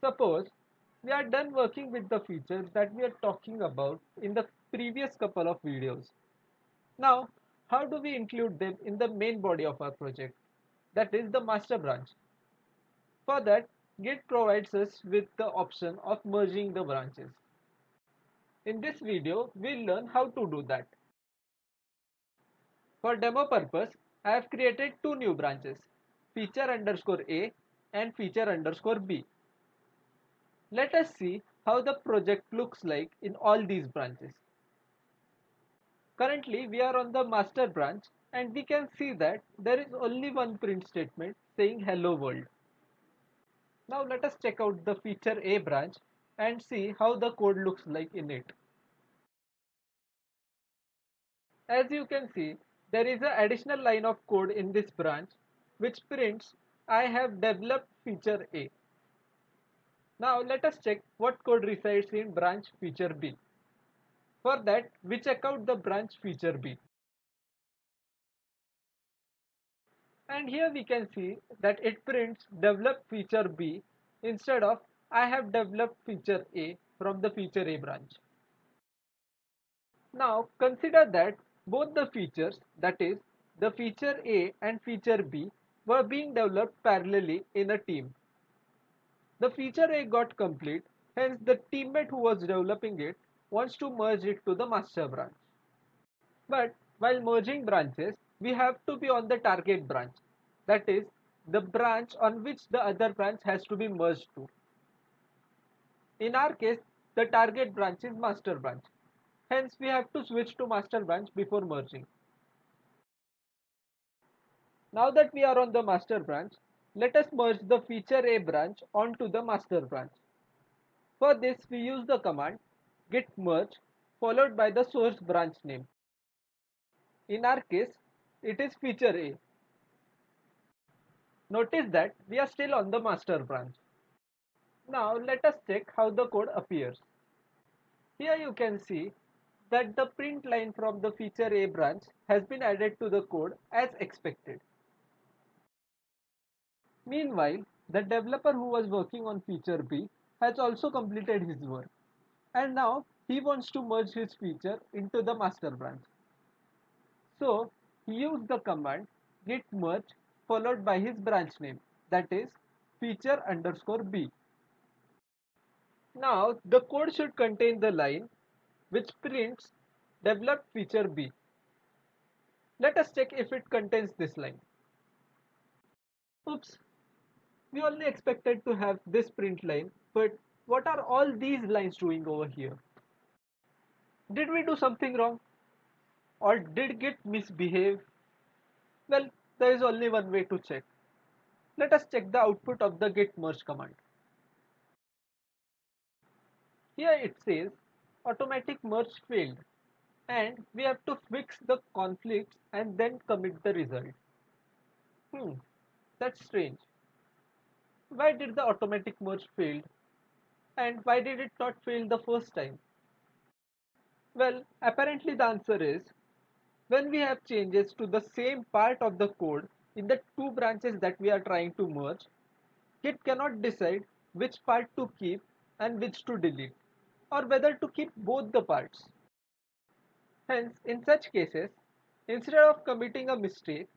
Suppose we are done working with the features that we are talking about in the previous couple of videos. Now, how do we include them in the main body of our project? That is the master branch. For that, Git provides us with the option of merging the branches. In this video, we'll learn how to do that. For demo purpose, I have created two new branches, feature underscore A and feature underscore B. Let us see how the project looks like in all these branches. Currently, we are on the master branch and we can see that there is only one print statement saying hello world. Now let us check out the feature A branch and see how the code looks like in it. As you can see, there is an additional line of code in this branch which prints I have developed feature A. Now let us check what code resides in branch feature B. For that, we check out the branch feature B. And here we can see that it prints develop feature B instead of I have developed feature A from the feature A branch. Now consider that both the features, that is the feature A and feature B, were being developed parallelly in a team. The feature A got complete, hence the teammate who was developing it wants to merge it to the master branch. But while merging branches, we have to be on the target branch, that is the branch on which the other branch has to be merged to. In our case, the target branch is master branch. Hence, we have to switch to master branch before merging. Now that we are on the master branch, let us merge the feature A branch onto the master branch. For this, we use the command git merge followed by the source branch name. In our case, it is feature A. Notice that we are still on the master branch. Now let us check how the code appears. Here you can see that the print line from the feature A branch has been added to the code as expected. Meanwhile, the developer who was working on feature B has also completed his work, and now he wants to merge his feature into the master branch. So he used the command git merge followed by his branch name, that is feature underscore B. Now the code should contain the line which prints developed feature B. Let us check if it contains this line. Oops, we only expected to have this print line, but what are all these lines doing over here? Did we do something wrong? Or did Git misbehave? Well, there is only one way to check. Let us check the output of the git merge command. Here it says automatic merge failed, and we have to fix the conflicts and then commit the result. Hmm, that's strange. Why did the automatic merge fail? And why did it not fail the first time? Well, apparently the answer is when we have changes to the same part of the code in the two branches that we are trying to merge, Git cannot decide which part to keep and which to delete, or whether to keep both the parts. Hence, in such cases, instead of committing a mistake,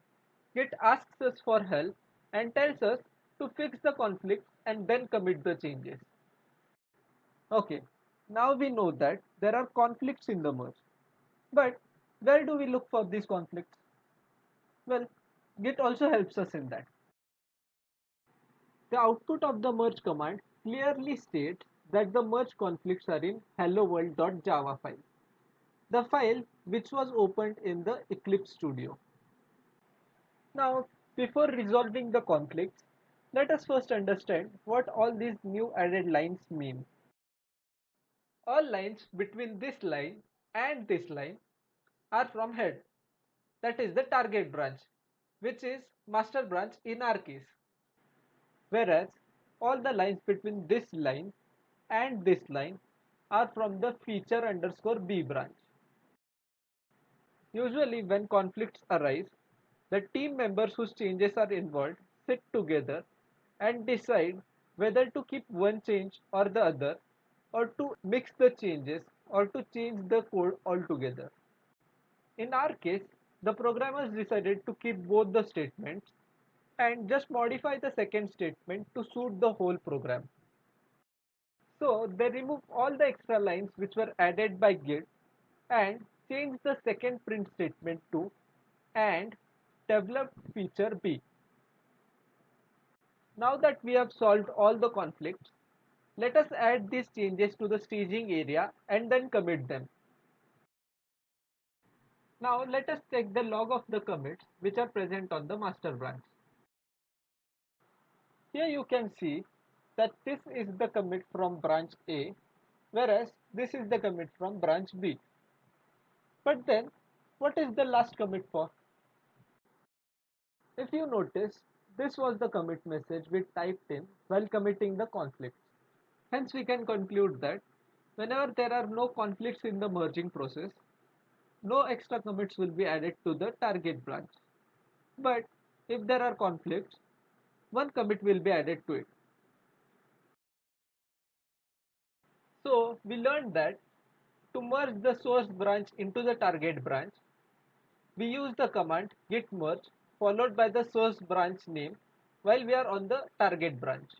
Git asks us for help and tells us to fix the conflict and then commit the changes. Okay, now we know that there are conflicts in the merge. But where do we look for these conflicts? Well, Git also helps us in that. The output of the merge command clearly states that the merge conflicts are in hello-world.java file, the file which was opened in the Eclipse Studio. Now, before resolving the conflicts, let us first understand what all these new added lines mean. All lines between this line and this line are from head, that is the target branch, which is master branch in our case. Whereas all the lines between this line and this line are from the feature underscore B branch. Usually when conflicts arise, the team members whose changes are involved sit together and decide whether to keep one change or the other, or to mix the changes, or to change the code altogether. In our case, the programmers decided to keep both the statements and just modify the second statement to suit the whole program. So they removed all the extra lines which were added by Git and changed the second print statement to and developed feature B. Now that we have solved all the conflicts, let us add these changes to the staging area and then commit them. Now let us check the log of the commits which are present on the master branch. Here you can see that this is the commit from branch A, whereas this is the commit from branch B. But then, what is the last commit for? If you notice, this was the commit message we typed in while committing the conflicts. Hence, we can conclude that whenever there are no conflicts in the merging process, no extra commits will be added to the target branch. But if there are conflicts, one commit will be added to it. So we learned that to merge the source branch into the target branch, we use the command git merge followed by the source branch name while we are on the target branch.